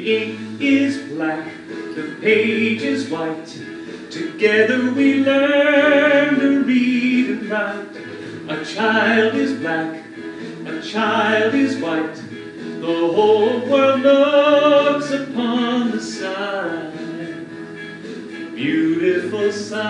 The ink is black, the page is white. Together we learn to read and write. A child is black, a child is white. The whole world looks upon the sight. Beautiful sight.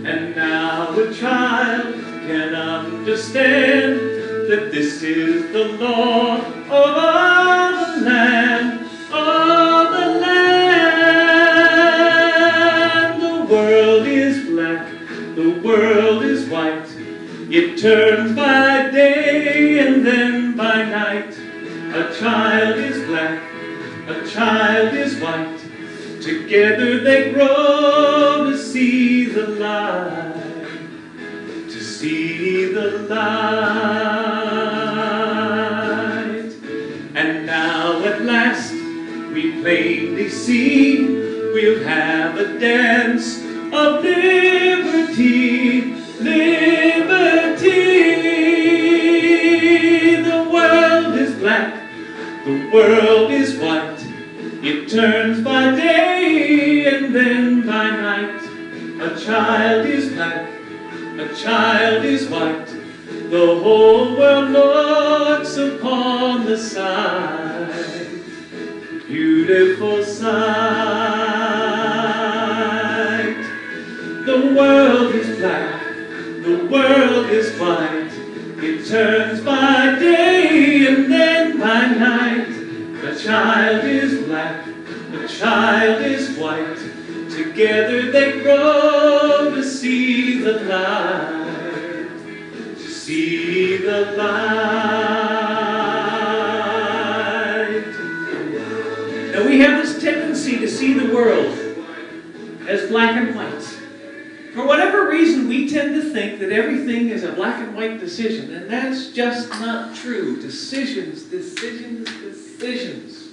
And now a child can understand that this is the law of all the land, all the land. The world is black, the world is white. It turns by day and then by night. A child is black, a child is white. Together they grow to see the light, to see the light. And now at last we plainly see we'll have a dance of liberty, liberty. The world is black, the world is white. It turns by day and then by night. A child is black, a child is white. The whole world looks upon the sight. Beautiful sight. The world is black, the world is white. It turns by day and then by night. A child is black, a child is white. Together they grow to see the light, to see the light. Now we have this tendency to see the world as black and white. For whatever reason, we tend to think that everything is a black and white decision, and that's just not true. Decisions, decisions, decisions.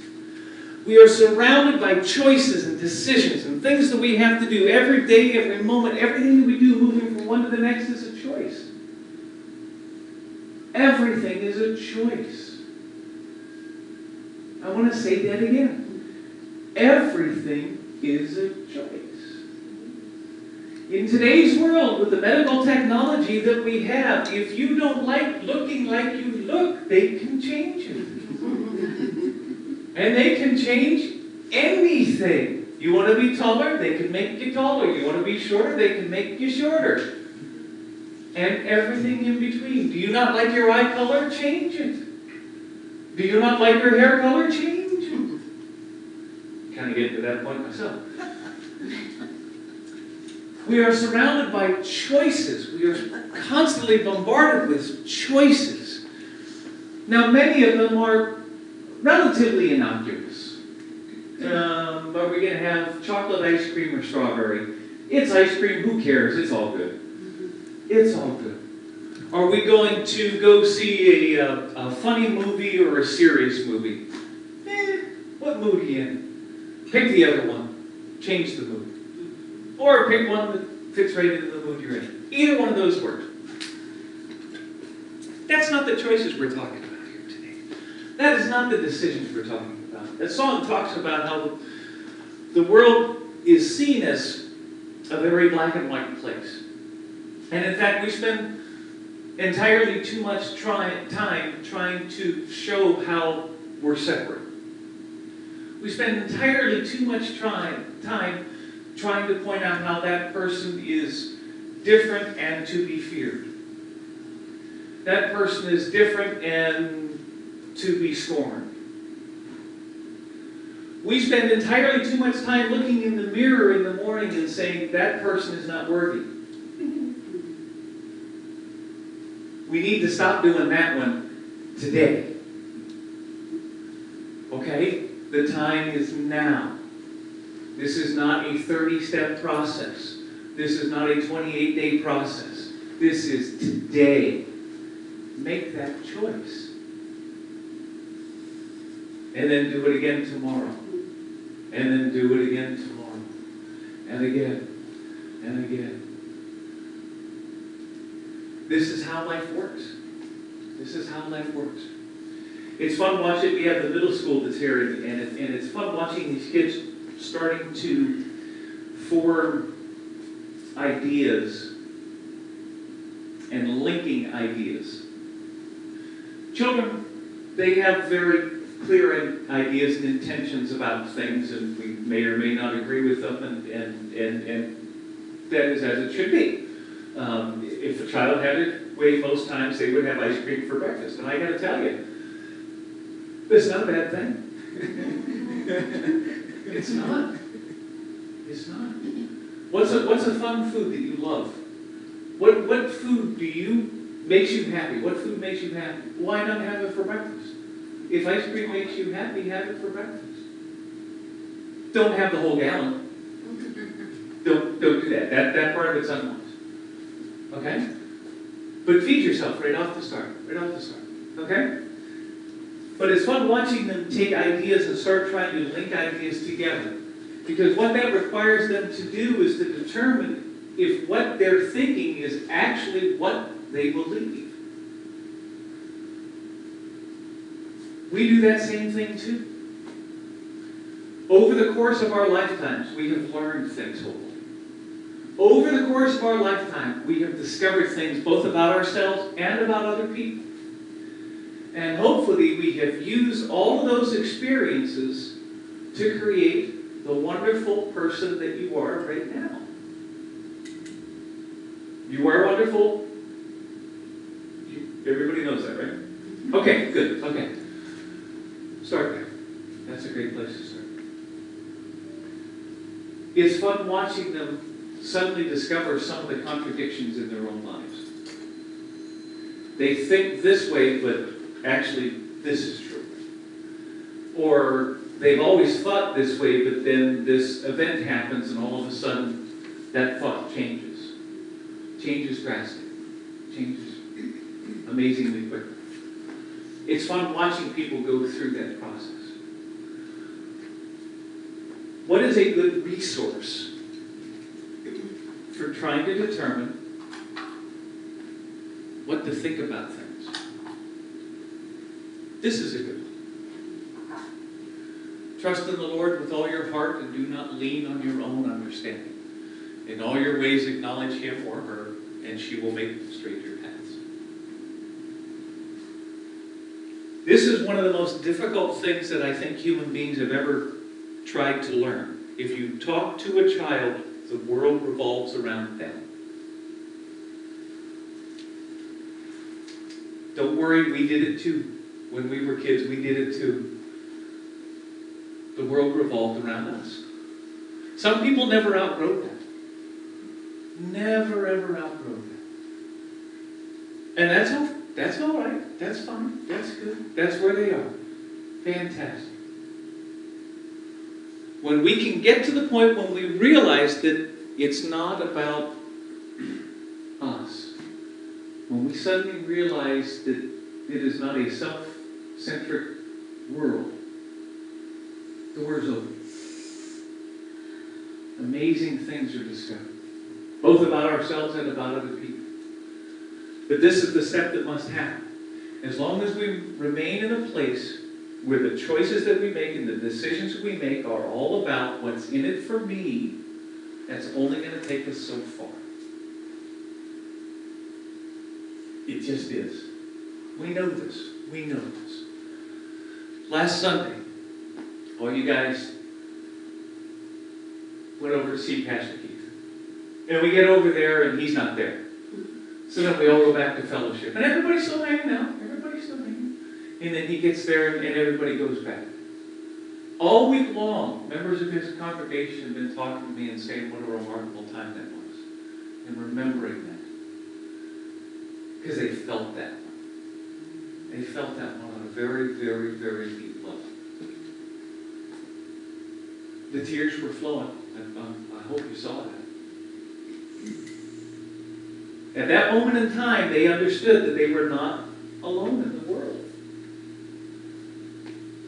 We are surrounded by choices and decisions and things that we have to do every day, every moment. Everything that we do moving from one to the next is a choice. Everything is a choice. I want to say that again. Everything is a choice. In today's world, with the medical technology that we have, if you don't like looking like you look, they can change you. And they can change anything. You want to be taller, they can make you taller. You want to be shorter, they can make you shorter. And everything in between. Do you not like your eye color? Change it. Do you not like your hair color? Change it. Kind of get to that point myself. We are surrounded by choices. We are constantly bombarded with choices. Now, many of them are relatively innocuous. But we're going to have chocolate ice cream or strawberry. It's ice cream, who cares? It's all good. It's all good. Are we going to go see a funny movie or a serious movie? What mood are you in? Pick the other one. Change the mood. Or pick one that fits right into the mood you're in. Either one of those works. That's not the choices we're talking about here today. That is not the decisions we're talking about. That song talks about how the world is seen as a very black and white place. And in fact, we spend entirely too much time trying to show how we're separate. We spend entirely too much time trying to point out how that person is different and to be feared. That person is different and to be scorned. We spend entirely too much time looking in the mirror in the morning and saying, that person is not worthy. We need to stop doing that one today. Okay? The time is now. This is not a 30-step process. This is not a 28-day process. This is today. Make that choice. And then do it again tomorrow. And then do it again tomorrow. And again. And again. This is how life works. This is how life works. It's fun watching, we have the middle school that's here, and it's fun watching these kids starting to form ideas and linking ideas. Children, they have very clear ideas and intentions about things, and we may or may not agree with them, and that is as it should be. If a child had it way, most times they would have ice cream for breakfast, and I got to tell you, it's not a bad thing. It's not. It's not. What's a fun food that you love? What food makes you happy? What food makes you happy? Why not have it for breakfast? If ice cream makes you happy, have it for breakfast. Don't have the whole gallon. Don't do that. That part of it's unwise. Okay? But feed yourself right off the start. Right off the start. Okay? But it's fun watching them take ideas and start trying to link ideas together. Because what that requires them to do is to determine if what they're thinking is actually what they believe. We do that same thing too. Over the course of our lifetimes, we have learned things, hopefully. Over the course of our lifetime, we have discovered things both about ourselves and about other people. And hopefully we have used all of those experiences to create the wonderful person that you are right now. You are wonderful. Everybody knows that, right? Okay, good. Okay. Start there. That's a great place to start. It's fun watching them suddenly discover some of the contradictions in their own lives. They think this way, but actually this is true. Or they've always thought this way, but then this event happens and all of a sudden that thought changes. Changes drastically. Changes amazingly quickly. It's fun watching people go through that process. What is a good resource for trying to determine what to think about things? This is a good one. Trust in the Lord with all your heart and do not lean on your own understanding. In all your ways acknowledge him or her, and she will make straight your paths. This is one of the most difficult things that I think human beings have ever tried to learn. If you talk to a child, the world revolves around them. Don't worry, we did it too. When we were kids, we did it too. The world revolved around us. Some people never outgrow that. Never ever outgrow that. And that's all right. That's fine. That's good. That's where they are. Fantastic. When we can get to the point when we realize that it's not about us, when we suddenly realize that it is not a self-centric world, doors open. Amazing things are discovered, both about ourselves and about other people. But this is the step that must happen. As long as we remain in a place where the choices that we make and the decisions we make are all about what's in it for me, that's only going to take us so far. It just is. We know this. We know this. Last Sunday, all you guys went over to see Pastor Keith. And we get over there and he's not there. So then we all go back to fellowship. And everybody's still hanging out. Everybody's still hanging. And then he gets there and everybody goes back. All week long, members of his congregation have been talking to me and saying what a remarkable time that was. And remembering that. Because they felt that one. They felt that one on a very, very, very deep level. The tears were flowing. I hope you saw that. At that moment in time, they understood that they were not alone in the world.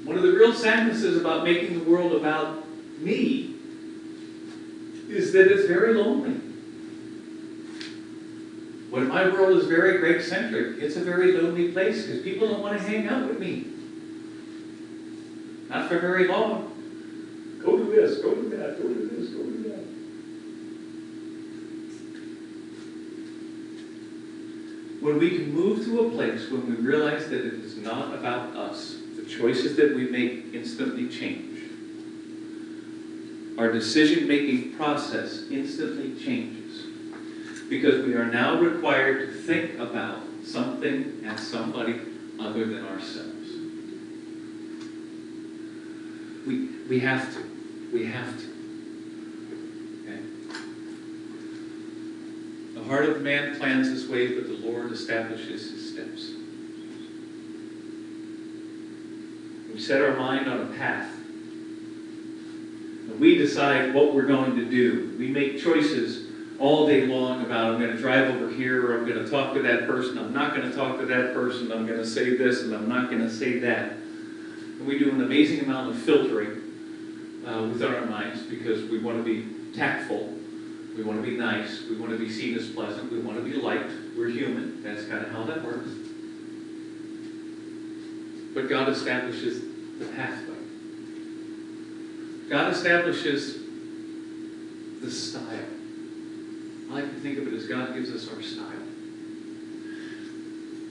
One of the real sadnesses about making the world about me is that it's very lonely. When my world is very Greg-centric, it's a very lonely place because people don't want to hang out with me. Not for very long. Go do this, go do that, go do this, go do that. When we can move to a place when we realize that it is not about us, the choices that we make instantly change. Our decision-making process instantly changes because we are now required to think about something and somebody other than ourselves. We have to. We have to. Okay? The heart of man plans his ways, but the Lord establishes his steps. We set our mind on a path. And we decide what we're going to do. We make choices all day long about, I'm going to drive over here, or I'm going to talk to that person, I'm not going to talk to that person, I'm going to say this, and I'm not going to say that. And we do an amazing amount of filtering within our minds because we want to be tactful, we want to be nice, we want to be seen as pleasant, we want to be liked. We're human. That's kind of how that works. But God establishes the pathway. God establishes the style. I like to think of it as God gives us our style.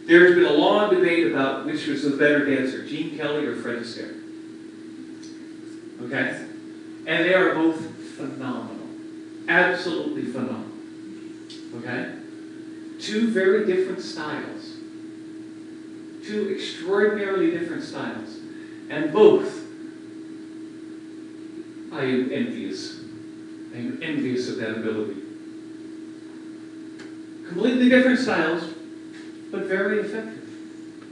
There's been a long debate about which was the better dancer, Gene Kelly or Fred Astaire. Okay? And they are both phenomenal. Absolutely phenomenal. Okay? Two very different styles. Two extraordinarily different styles. And both, I am envious. I am envious of that ability. Completely different styles, but very effective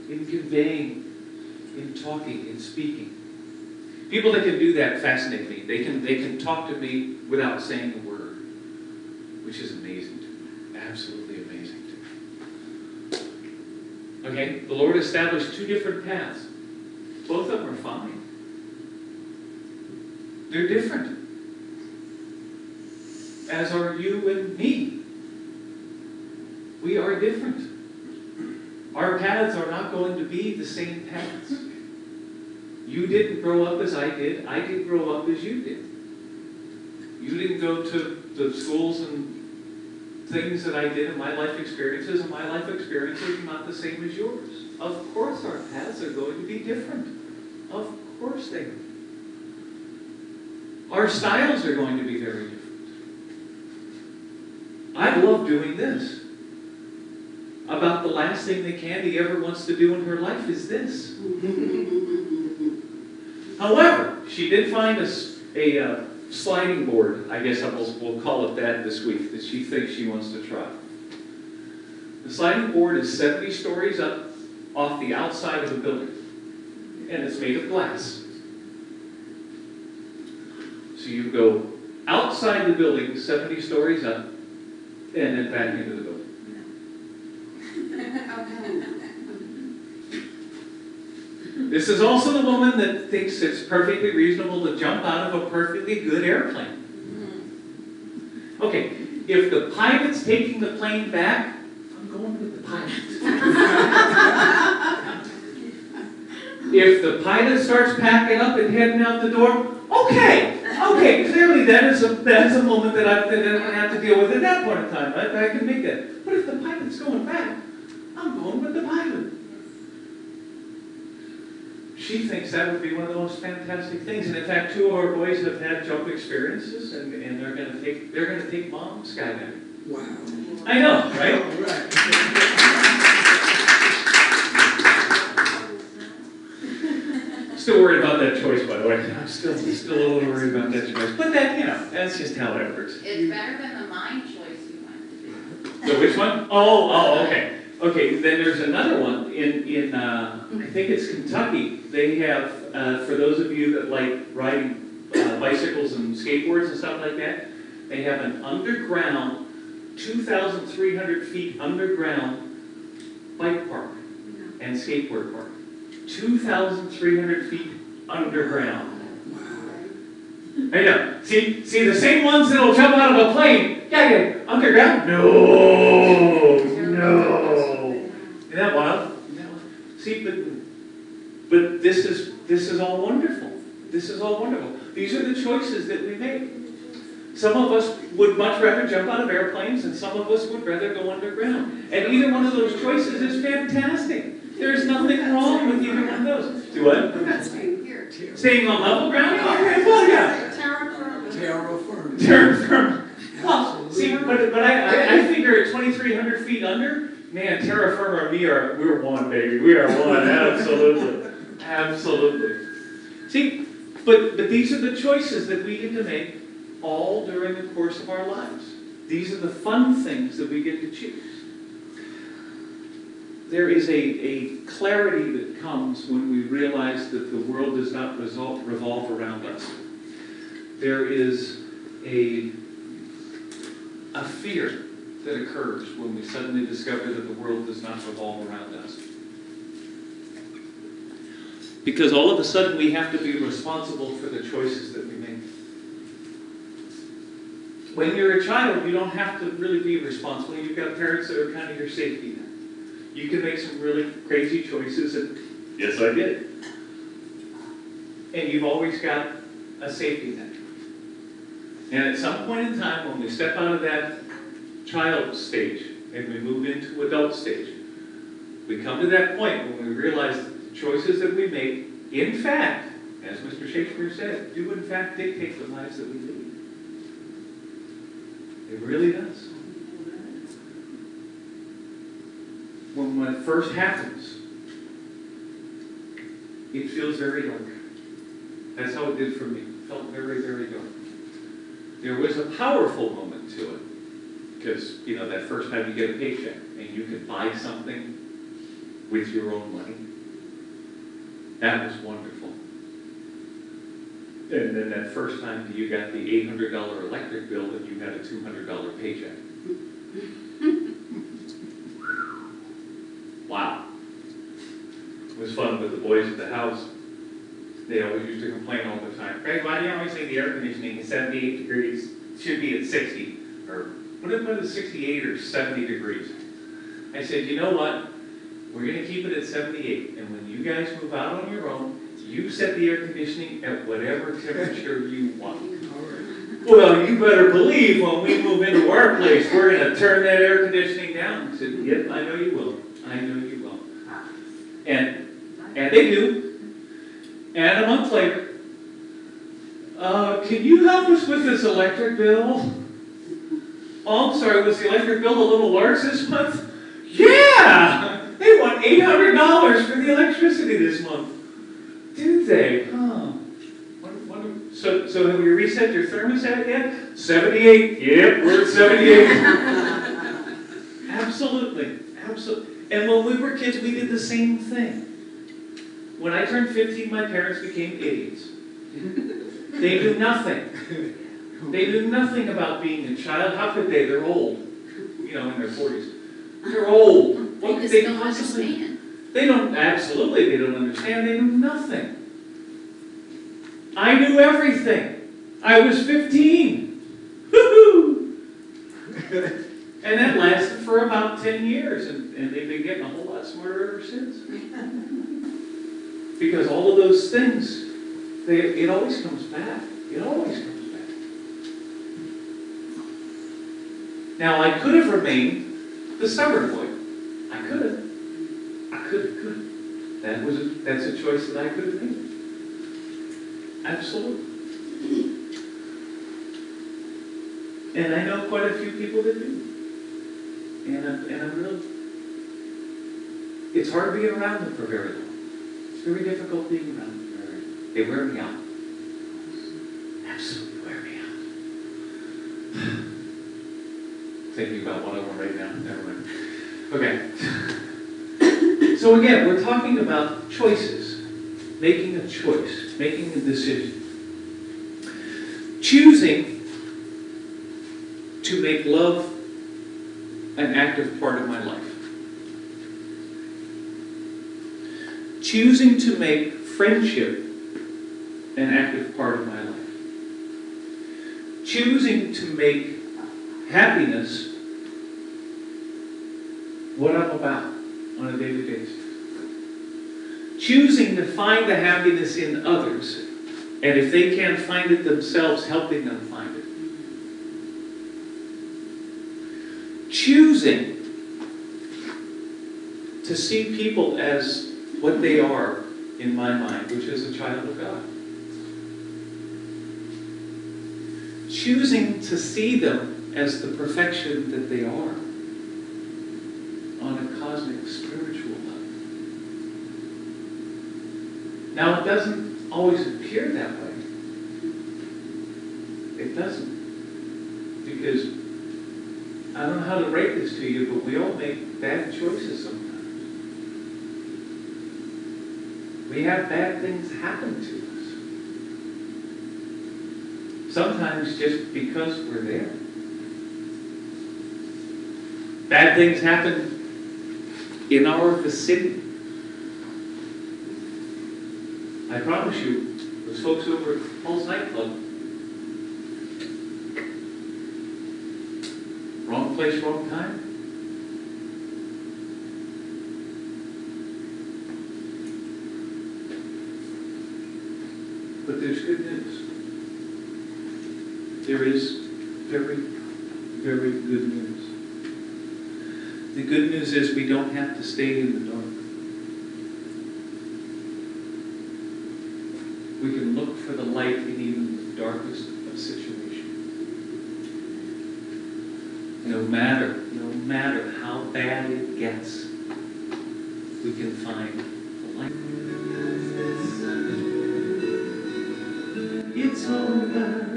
in conveying, in talking, in speaking. People that can do that fascinate me. They can talk to me without saying a word, which is amazing to me. Absolutely amazing to me. Okay, the Lord established two different paths. Both of them are fine. They're different. As are you and me. We are different. Our paths are not going to be the same paths. You didn't grow up as I did. I didn't grow up as you did. You didn't go to the schools and things that I did in my life experiences, and my life experiences are not the same as yours. Of course our paths are going to be different. Of course they are. Our styles are going to be very different. I love doing this. About the last thing that Candy ever wants to do in her life is this. However, she did find a sliding board, I guess we'll call it that this week, that she thinks she wants to try. The sliding board is 70 stories up off the outside of the building, and it's made of glass. So you go outside the building, 70 stories up, and then back into the building. This is also the woman that thinks it's perfectly reasonable to jump out of a perfectly good airplane. Okay, if the pilot's taking the plane back, I'm going with the pilot. If the pilot starts packing up and heading out the door, okay, clearly that is a moment that I have to deal with at that point in time. I can make that. But if the pilot's going back, I'm going with the pilot. She thinks that would be one of the most fantastic things. And in fact, two of our boys have had jump experiences, and they're going to take mom skydiving. Wow. I know, right? All right. Still worried about that choice, by the way. I'm still a little worried about that choice. But that, that's just how it works. It's better than the mind choice you went to do. So which one? Oh, okay. Okay, then there's another one in I think it's Kentucky. They have, for those of you that like riding bicycles and skateboards and stuff like that, they have an underground, 2,300 feet underground bike park and skateboard park. 2,300 feet underground. I know. See the same ones that'll jump out of a plane. Yeah, underground? No. Isn't that wild? See, but this is all wonderful. This is all wonderful. These are the choices that we make. Some of us would much rather jump out of airplanes, and some of us would rather go underground. And either one of those choices is fantastic. There's nothing wrong with either one of those. Do what? We're not staying here. Staying on level ground? Okay, well, yeah. Terra firma. Terra firma. Well, see, but I figure at 2,300 feet under, man, terra firma and me we're one, baby. We are one, absolutely. Absolutely. See, but these are the choices that we get to make all during the course of our lives. These are the fun things that we get to choose. There is a clarity that comes when we realize that the world does not revolve around us. There is a fear that occurs when we suddenly discover that the world does not revolve around us. Because all of a sudden we have to be responsible for the choices that we make. When you're a child, you don't have to really be responsible. You've got parents that are kind of your safety net. You can make some really crazy choices, and yes, I did. And you've always got a safety net. And at some point in time, when we step out of that child stage and we move into adult stage, we come to that point when we realize that the choices that we make, in fact, as Mr. Shakespeare said, do in fact dictate the lives that we lead. It really does. When it first happens, it feels very dark. That's how it did for me. It felt very, very dark. There was a powerful moment to it. Because, you know, that first time you get a paycheck and you can buy something with your own money. That was wonderful. And then that first time you got the $800 electric bill and you had a $200 paycheck. Wow. It was fun with the boys at the house. They always used to complain all the time. Greg, why do you always say the air conditioning is 78 degrees? It should be at 60. Or what if it was 68 or 70 degrees? I said, you know what? We're going to keep it at 78. And when you guys move out on your own, you set the air conditioning at whatever temperature you want. Well, you better believe when we move into our place, we're going to turn that air conditioning down. I said, yep, I know you will. I know you will. And they do. And a month later, can you help us with this electric bill? Oh, I'm sorry, was the electric bill a little large this month? Yeah! They want $800 for the electricity this month. Do they? Huh. So have we reset your thermostat yet? 78. Yep, we're at 78. Absolutely. Absolutely. And when we were kids, we did the same thing. When I turned 15, my parents became idiots. They knew nothing. They knew nothing about being a child. How could they? They're old. You know, in their 40s. They're old. They just don't understand. They don't, absolutely, they don't understand. They knew nothing. I knew everything. I was 15. Woo-hoo! And that lasted for about 10 years, and they've been getting a whole lot smarter ever since. Because all of those things, it always comes back. It always comes back. Now, I could have remained the stubborn boy. I could have. I could have. That's a choice that I could have made. Absolutely. And I know quite a few people that do. And I'm really, it's hard being around them for very long. It's very difficult being around them for very long. They wear me out. Absolutely wear me out. Thinking about one of them right now. Never mind. Okay. So again, we're talking about choices. Making a choice. Making a decision. Choosing to make love an active part of my life. Choosing to make friendship an active part of my life. Choosing to make happiness what I'm about on a daily basis. Choosing to find the happiness in others And if they can't find it themselves, helping them find it. Choosing to see people as what they are, in my mind, which is a child of God. Choosing to see them as the perfection that they are on a cosmic, spiritual level. Now, it doesn't always appear that way. It doesn't. Because I don't know how to rate this to you, but we all make bad choices sometimes. We have bad things happen to us. Sometimes just because we're there. Bad things happen in our vicinity. I promise you, those folks over at Paul's nightclub, wrong place, wrong time. But there's good news. There is very, very good news. The good news is we don't have to stay in the dark. We can look for the light in even the darkest of situations. No matter how bad it gets, we can find the light. It's alright,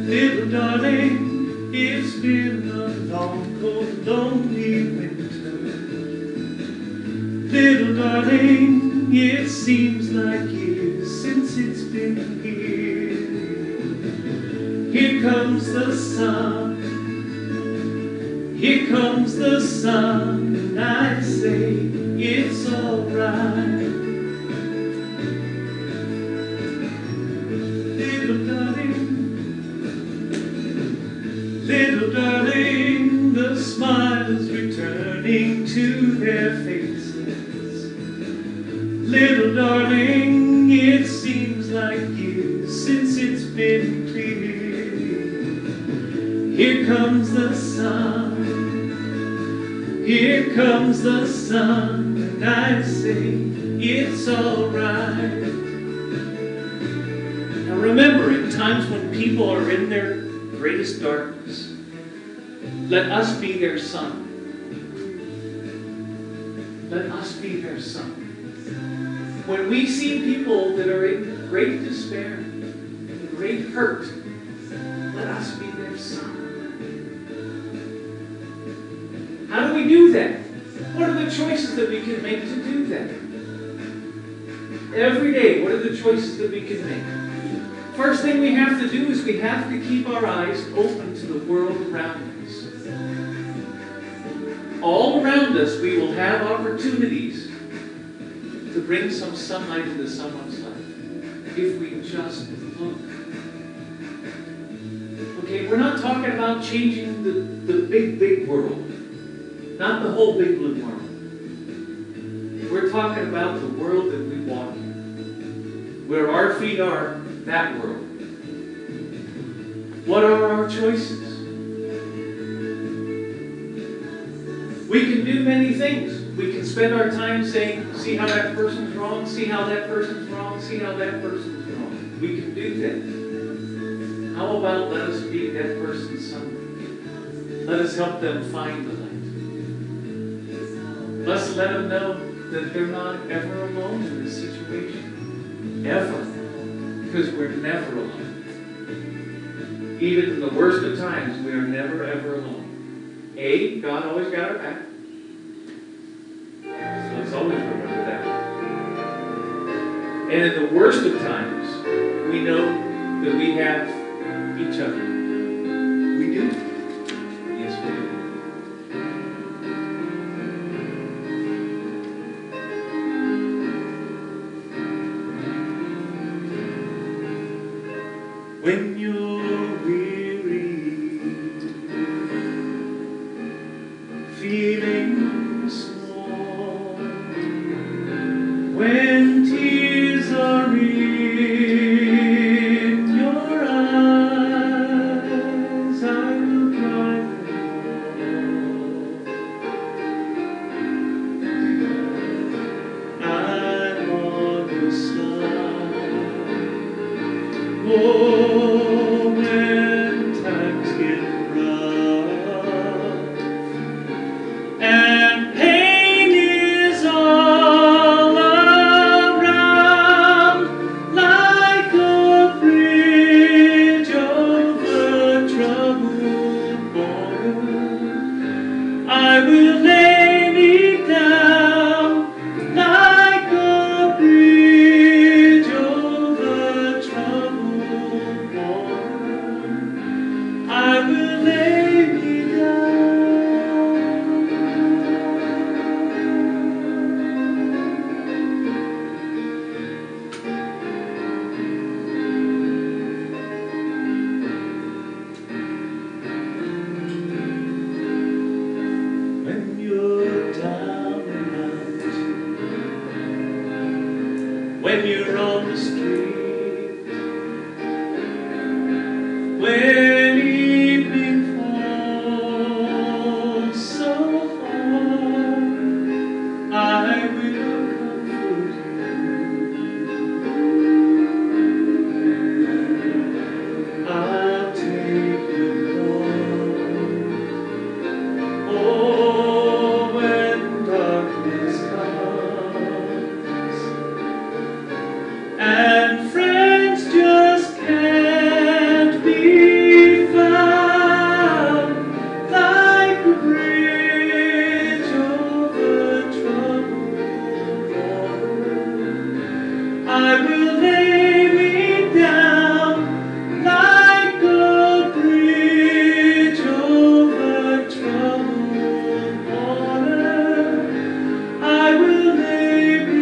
little darling. It's been a long, cold, lonely winter. Little darling, it seems like years since it's been here. Here comes the sun. Here comes the sun, and I say it's alright. Little darling, the smile's returning to their faces. Little darling, it seems like years since it's been clear. Here comes the sun. Here comes the sun, and I say it's alright. Now remember, in times when people are in their greatest darkness, let us be their sun. Let us be their sun. When we see people that are in great despair, in great hurt, let us be their sun. How do we do that? What are the choices that we can make to do that? Every day, what are the choices that we can make? First thing we have to do is we have to keep our eyes open to the world around us. All around us, we will have opportunities to bring some sunlight into someone's life if we just look. Okay, we're not talking about changing the big world. Not the whole big blue world. We're talking about the world that we walk in. Where our feet are, that world. What are our choices? We can do many things. We can spend our time saying, see how that person's wrong, see how that person's wrong, see how that person's wrong. We can do that. How about let us be that person's son? Let us help them find the light. Let's let them know that they're not ever alone in this situation. Ever. Because we're never alone. Even in the worst of times, we are never ever alone. God always got our back. So let's always remember that. And in the worst of times, we know that we have each other. We do. Yes, we do. When you're weary, feeling small, When tears are in your eyes, I will dry them. I'm on your side. Oh, when times get rough and pain is all around, like a bridge over troubled water, I will lay me down, like a bridge over troubled water. I will lay me when you're down and out, when you're on the street, when evening falls so hard, I will comfort you. I'll take you home. Oh, when darkness comes and friends just can't be found, like a bridge over troubled water, I will lay me down, like a bridge over troubled water. I will lay me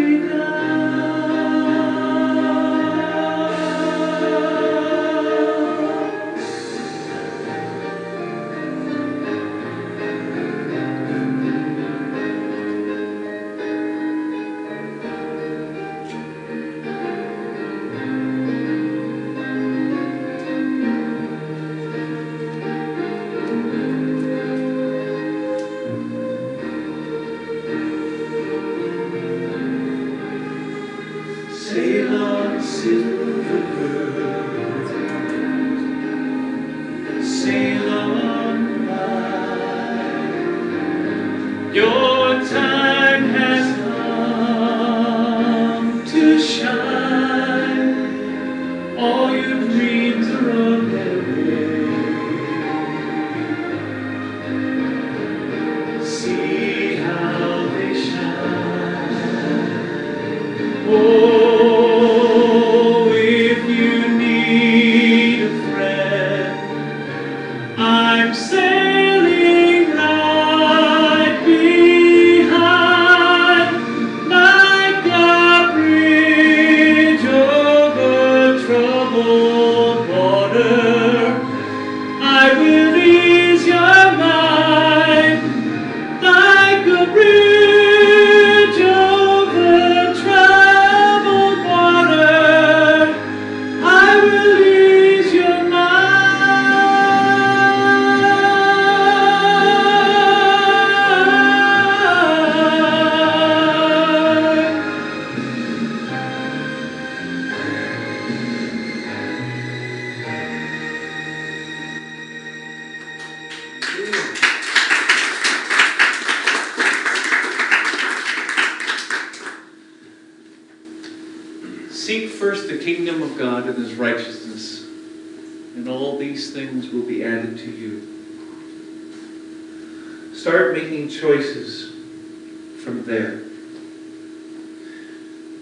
sail on, silver bird, sail on by. Your time has come to shine. All your dreams are on their way. See how they shine. Oh, if you need a friend, I'm sailing right behind, like a bridge over troubled water. I will ease your mind, like a bridge over troubled water. I will ease your Seek first the kingdom of God and his righteousness, and all these things will be added to you. Start making choices from there.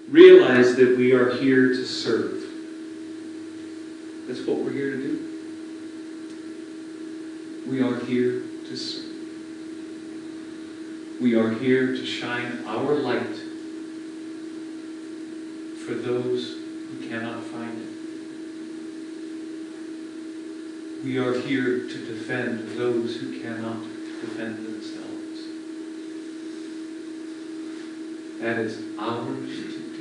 Realize that we are here to serve. That's what we're here to do. We are here to serve. We are here to shine our light for those who cannot find it. We are here to defend those who cannot defend themselves. That is ours to do.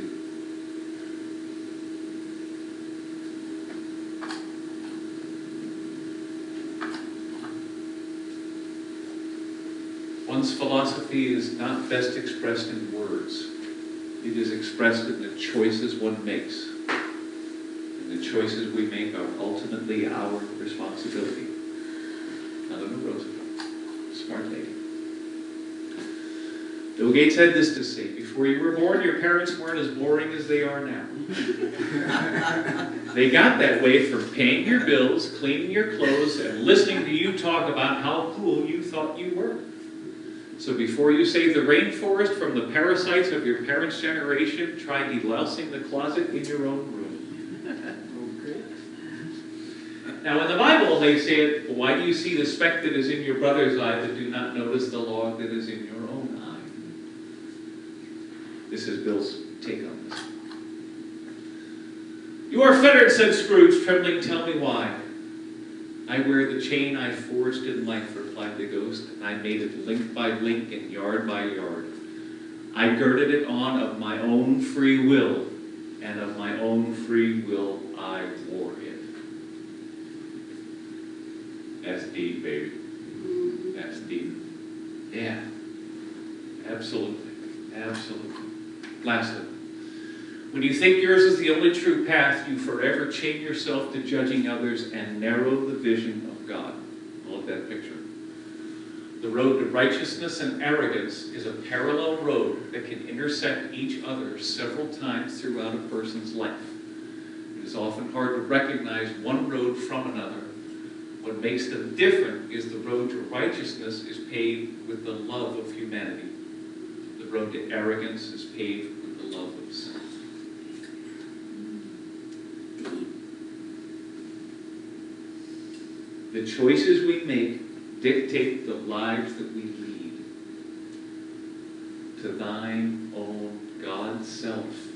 One's philosophy is not best expressed in words. It is expressed in the choices one makes. And the choices we make are ultimately our responsibility. Eleanor Roosevelt, smart lady. Bill Gates had this to say: before you were born, your parents weren't as boring as they are now. They got that way from paying your bills, cleaning your clothes, and listening to you talk about how cool you thought you were. So before you save the rainforest from the parasites of your parents' generation, try delousing the closet in your own room. Now in the Bible they say it, why do you see the speck that is in your brother's eye but do not notice the log that is in your own eye? This is Bill's take on this. You are fettered, said Scrooge, trembling. Tell me why. I wear the chain I forged in life, replied the ghost, and I made it link by link and yard by yard. I girded it on of my own free will, and of my own free will I wore it. That's deep, baby. That's deep. Yeah. Absolutely. Absolutely. Lastly, when you think yours is the only true path, you forever chain yourself to judging others and narrow the vision of God. Look at that picture. The road to righteousness and arrogance is a parallel road that can intersect each other several times throughout a person's life. It is often hard to recognize one road from another. What makes them different is the road to righteousness is paved with the love of humanity. The road to arrogance is paved with the love of self. The choices we make dictate the lives that we lead. To thine own God self